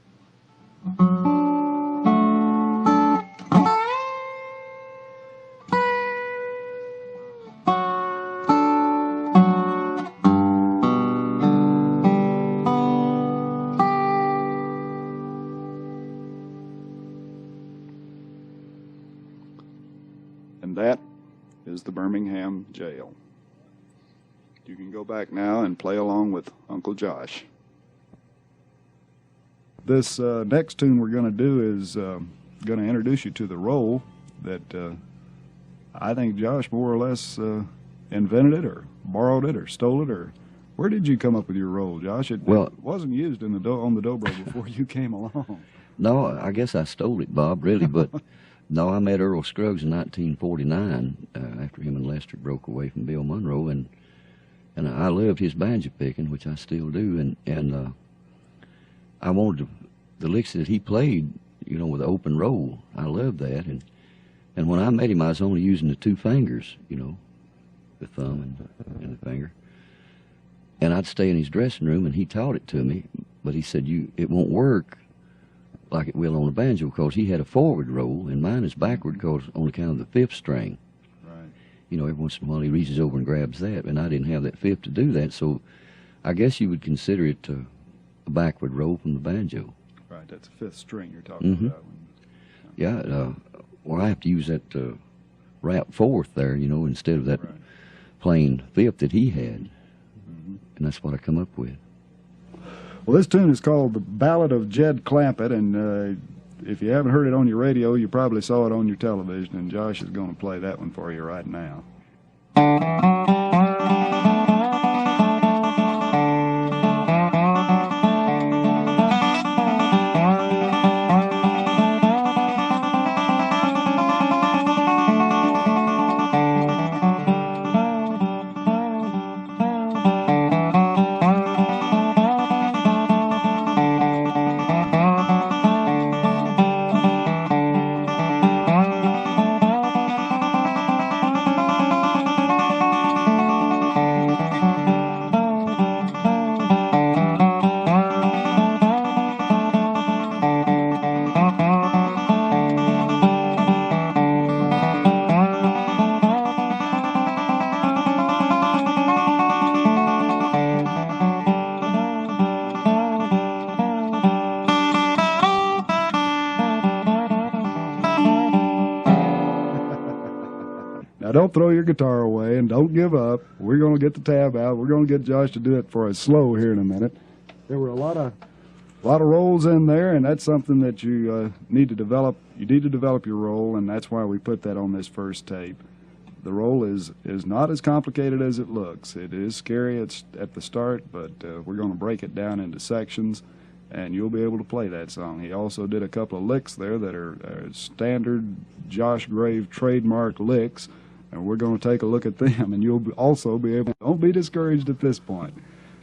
And that is the Birmingham Jail. You can go back now and play along with Uncle Josh. This next tune we're going to do is going to introduce you to the roll that I think Josh more or less invented it or borrowed it or stole it. Or where did you come up with your roll, Josh? It wasn't used in on the Dobro before you came along. No, I guess I stole it, Bob, really, but no, I met Earl Scruggs in 1949 after him and Lester broke away from Bill Monroe, and I loved his banjo picking, which I still do, and I wanted the licks that he played, you know, with an open roll. I loved that, and when I met him, I was only using the two fingers, you know, the thumb and the finger. And I'd stay in his dressing room, and he taught it to me, but he said, it won't work like it will on a banjo, because he had a forward roll, and mine is backward because on account of the fifth string. Right. You know, every once in a while he reaches over and grabs that, and I didn't have that fifth to do that, so I guess you would consider it a backward roll from the banjo. Right, that's a fifth string you're talking about. Yeah, well, I have to use that rap fourth there, you know, instead of that plain fifth that he had, and that's what I come up with. Well, this tune is called The Ballad of Jed Clampett, and if you haven't heard it on your radio, you probably saw it on your television, and Josh is going to play that one for you right now. Now, don't throw your guitar away and don't give up. We're going to get the tab out. We're going to get Josh to do it for us slow here in a minute. There were a lot of rolls in there, and that's something that you need to develop. You need to develop your roll, and that's why we put that on this first tape. The roll is not as complicated as it looks. It is scary at the start, but we're going to break it down into sections, and you'll be able to play that song. He also did a couple of licks there that are standard Josh Grave trademark licks, and we're going to take a look at them, and you'll also be able to, don't be discouraged at this point.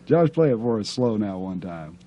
Josh, play it for us slow now one time.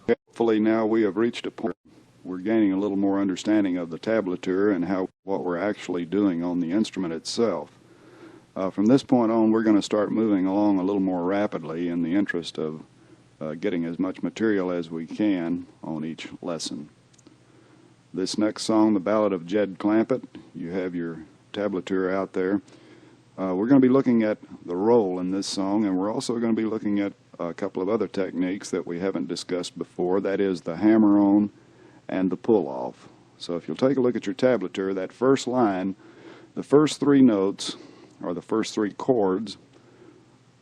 Hopefully now we have reached a point we're gaining a little more understanding of the tablature and what we're actually doing on the instrument itself. From this point on, we're going to start moving along a little more rapidly in the interest of getting as much material as we can on each lesson. This next song, The Ballad of Jed Clampett, you have your tablature out there. We're going to be looking at the roll in this song, and we're also going to be looking at a couple of other techniques that we haven't discussed before. That is the hammer-on and the pull-off. So if you'll take a look at your tablature, that first line, the first three notes, or the first three chords,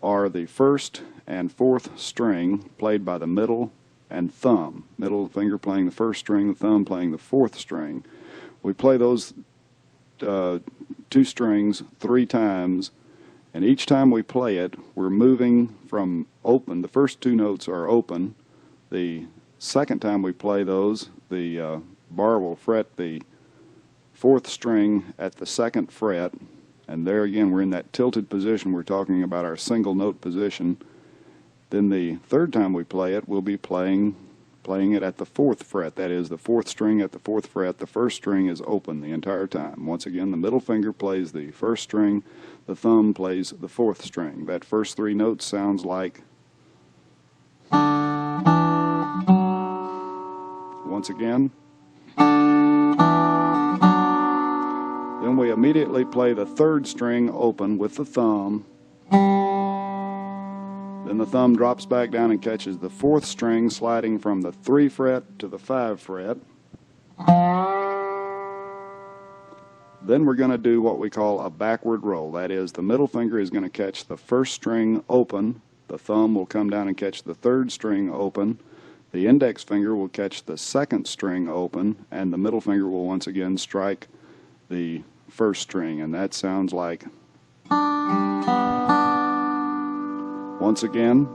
are the first and fourth string played by the middle and thumb. Middle finger playing the first string, the thumb playing the fourth string. We play those two strings 3 times, and each time we play it, we're moving from open. The first 2 notes are open. The second time we play those, the bar will fret the fourth string at the second fret, and there again we're in that tilted position. We're talking about our single note position. Then the third time we play it, we'll be playing it at the fourth fret. That is, the fourth string at the fourth fret. The first string is open the entire time. Once again, the middle finger plays the first string, the thumb plays the fourth string. That first three notes sounds like. Once again. Then we immediately play the third string open with the thumb. Then the thumb drops back down and catches the fourth string, sliding from the 3 fret to the 5 fret. Then we're going to do what we call a backward roll. That is, the middle finger is going to catch the first string open, the thumb will come down and catch the third string open, the index finger will catch the second string open, and the middle finger will once again strike the first string, and that sounds like. Once again,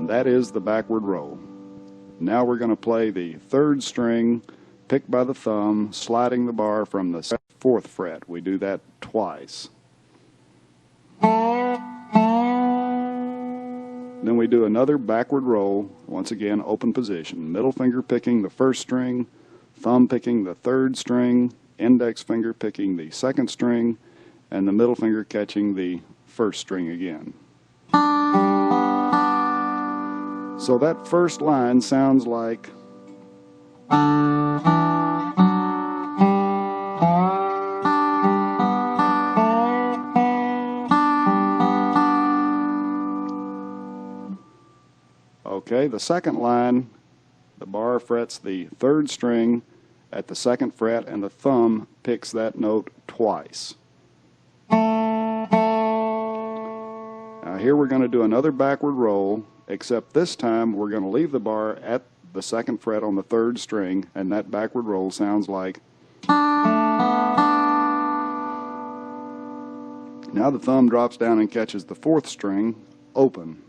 that is the backward roll. Now we're going to play the third string picked by the thumb, sliding the bar from the 4th fret. We do that twice. Then we do another backward roll, once again open position. Middle finger picking the first string, thumb picking the third string, index finger picking the second string, and the middle finger catching the first string again. So that first line sounds like. Okay, the second line, the bar frets the third string at the second fret, and the thumb picks that note twice. Now here we're going to do another backward roll, except this time we're going to leave the bar at the second fret on the third string, and that backward roll sounds like. Now the thumb drops down and catches the fourth string open.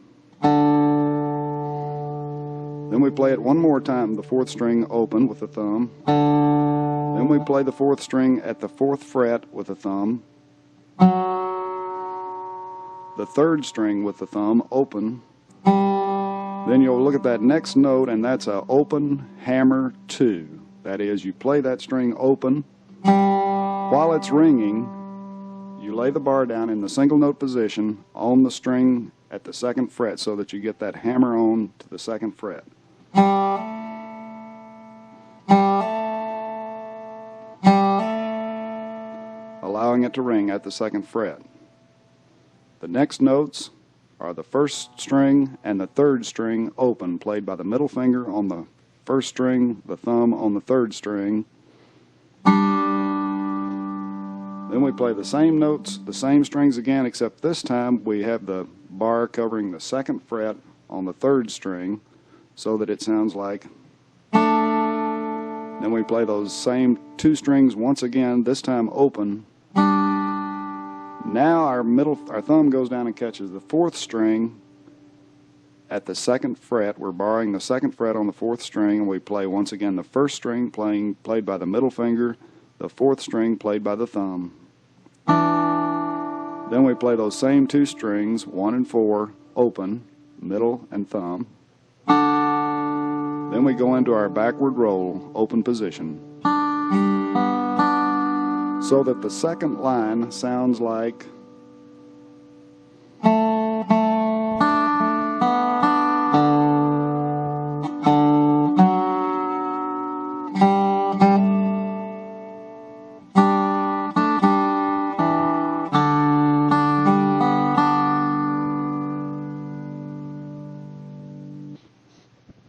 Then we play it one more time, the fourth string open with the thumb. Then we play the fourth string at the fourth fret with the thumb. The third string with the thumb open. Then you'll look at that next note, and that's a open hammer 2. That is, you play that string open. While it's ringing, you lay the bar down in the single note position on the string at the second fret so that you get that hammer on to the second fret. Allowing it to ring at the second fret. The next notes are the first string and the third string open, played by the middle finger on the first string, the thumb on the third string. Then we play the same notes, the same strings again, except this time we have the bar covering the second fret on the third string so that it sounds like. Then we play those same 2 strings once again, this time open. Now our thumb goes down and catches the fourth string at the second fret. We're barring the second fret on the fourth string, and we play once again the first string played by the middle finger, the fourth string played by the thumb. Then we play those same 2 strings, 1 and 4, open, middle and thumb. Then we go into our backward roll, open position, so that the second line sounds like.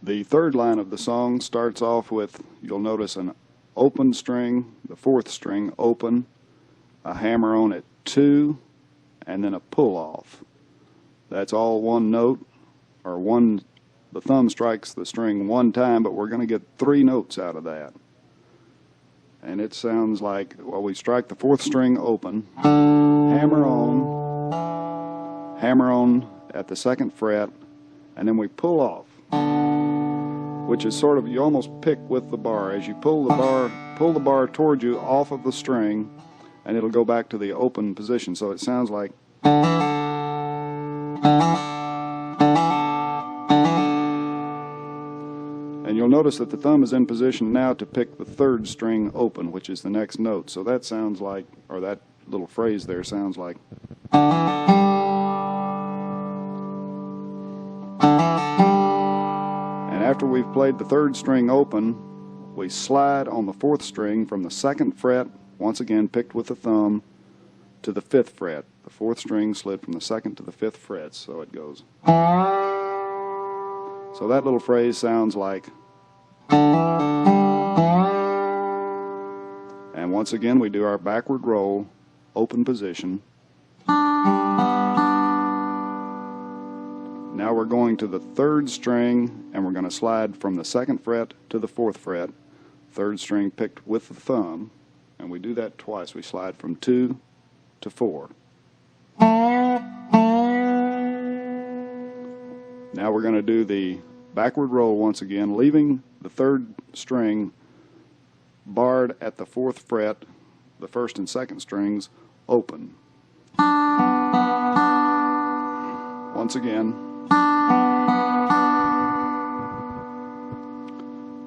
The third line of the song starts off with, you'll notice, an open string, the fourth string open, a hammer on at 2, and then a pull off. That's all one note, or one. The thumb strikes the string one time, but we're going to get 3 notes out of that. And it sounds like, well, we strike the fourth string open, hammer on at the second fret, and then we pull off. which is sort of, you almost pick with the bar. As you pull the bar toward you off of the string, and it'll go back to the open position. So it sounds like. And you'll notice that the thumb is in position now to pick the third string open, which is the next note. So that sounds like, or that little phrase there sounds like. And after we've played the third string open, we slide on the fourth string from the second fret, once again picked with the thumb, to the fifth fret. The fourth string slid from the second to the fifth fret, so it goes. So that little phrase sounds like. And once again we do our backward roll, open position. Now we're going to the third string, and we're going to slide from the second fret to the fourth fret. Third string picked with the thumb, and we do that twice. We slide from 2 to 4. Now we're going to do the backward roll once again, leaving the third string barred at the fourth fret, the first and second strings open. Once again.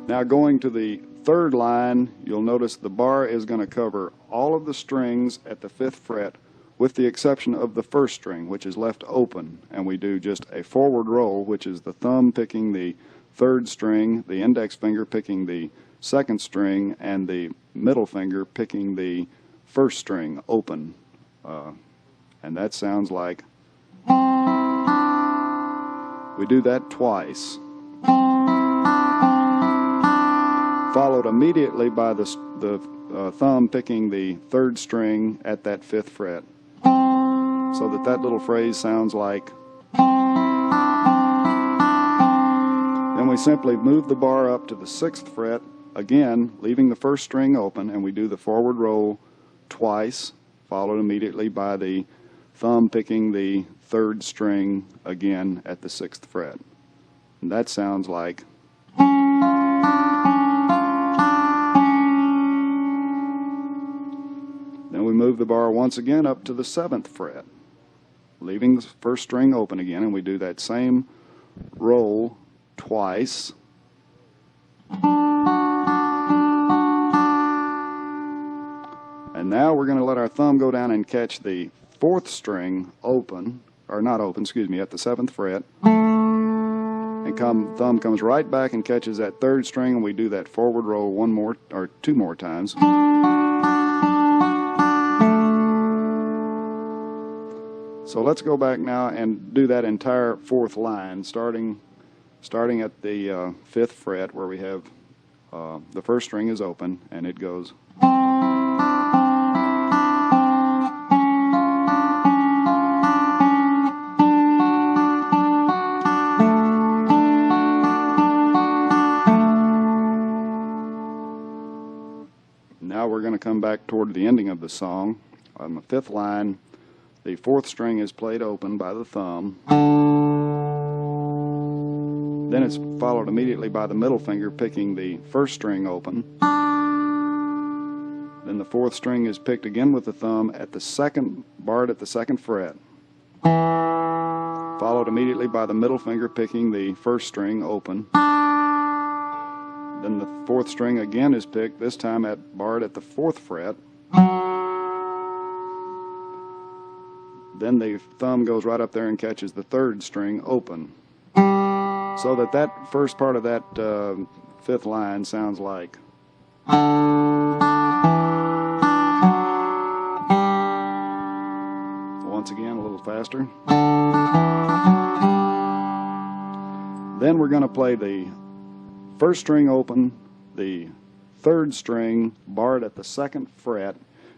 Now going to the third line, you'll notice the bar is going to cover all of the strings at the fifth fret with the exception of the first string, which is left open, and we do just a forward roll, which is the thumb picking the third string, the index finger picking the second string, and the middle finger picking the first string open. And that sounds like. We do that twice, followed immediately by the thumb picking the third string at that fifth fret, so that little phrase sounds like. Then we simply move the bar up to the sixth fret, again leaving the first string open, and we do the forward roll twice, followed immediately by the thumb picking the third string again at the sixth fret. And that sounds like. Then we move the bar once again up to the seventh fret, leaving the first string open again, and we do that same roll twice. And now we're going to let our thumb go down and catch the fourth string open, or not open, excuse me, at the seventh fret. And thumb comes right back and catches that third string, and we do that forward roll one more or two more times. So let's go back now and do that entire fourth line, starting at the fifth fret, where we have the first string is open, and it goes. Now we're going to come back toward the ending of the song. On the fifth line, the fourth string is played open by the thumb. Then it's followed immediately by the middle finger picking the first string open. Then the fourth string is picked again with the thumb at the second, barred at the second fret. Followed immediately by the middle finger picking the first string open. Then the fourth string again is picked, this time barred at the fourth fret. Then the thumb goes right up there and catches the third string open. So that first part of that fifth line sounds like. Once again, a little faster. Then we're going to play the first string open, the third string barred at the second fret.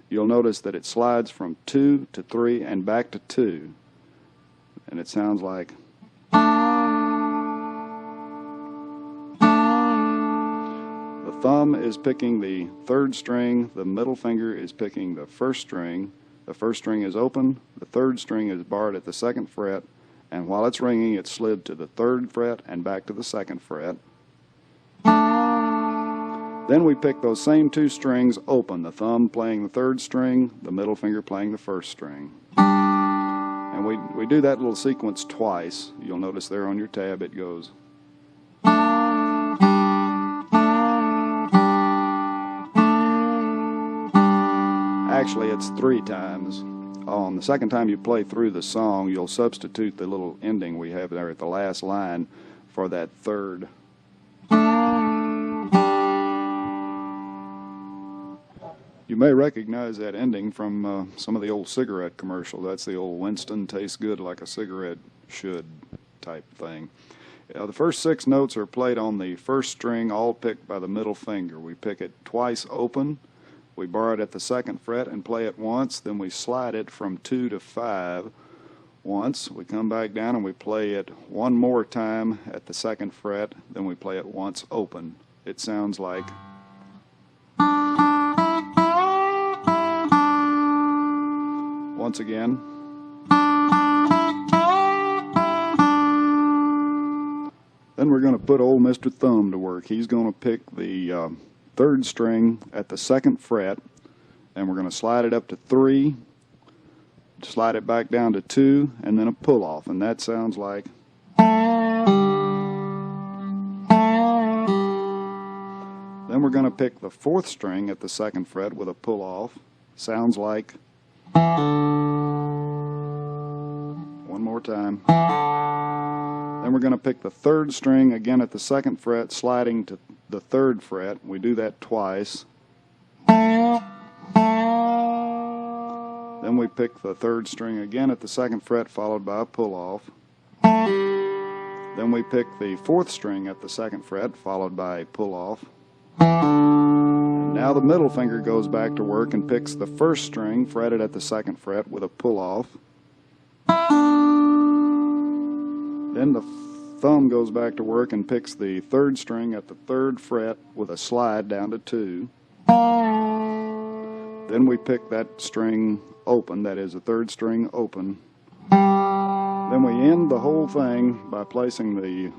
You'll notice that it slides from 2 to 3 and back to 2. And it sounds like. The thumb is picking the third string, the middle finger is picking the first string is open, the third string is barred at the second fret, and while it's ringing, it's slid to the third fret and back to the second fret. Then we pick those same two strings open, the thumb playing the third string, the middle finger playing the first string. And we do that little sequence twice. You'll notice there on your tab it goes. Actually, it's 3 times. On the second time you play through the song, you'll substitute the little ending we have there at the last line for that third. You may recognize that ending from some of the old cigarette commercials. That's the old Winston tastes good like a cigarette should type thing. The first 6 notes are played on the first string, all picked by the middle finger. We pick it twice open. We bar it at the 2nd fret and play it once. Then we slide it from 2 to 5 once. We come back down and we play it one more time at the 2nd fret. Then we play it once open. It sounds like. Once again. Then we're going to put old Mr. Thumb to work. He's going to pick the 3rd string at the 2nd fret, and we're going to slide it up to 3, slide it back down to 2, and then a pull off, and that sounds like. Then we're going to pick the 4th string at the 2nd fret with a pull off. Sounds like. One more time. Then we're going to pick the 3rd string again at the 2nd fret, sliding to the 3rd fret. We do that twice. Then we pick the 3rd string again at the 2nd fret, followed by a pull off. Then we pick the 4th string at the 2nd fret, followed by a pull off. And now the middle finger goes back to work and picks the 1st string fretted at the 2nd fret with a pull off. Then the thumb goes back to work and picks the 3rd string at the 3rd fret with a slide down to 2. Then we pick that string open, that is the 3rd string open. Then we end the whole thing by placing the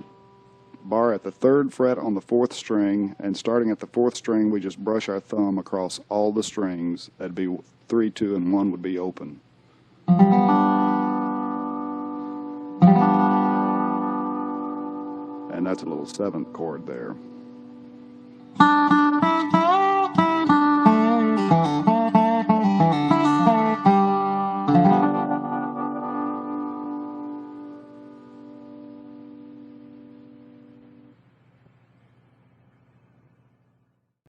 bar at the 3rd fret on the 4th string, and starting at the 4th string we just brush our thumb across all the strings. That'd be 3, 2, and 1 would be open. And that's a little 7th chord there.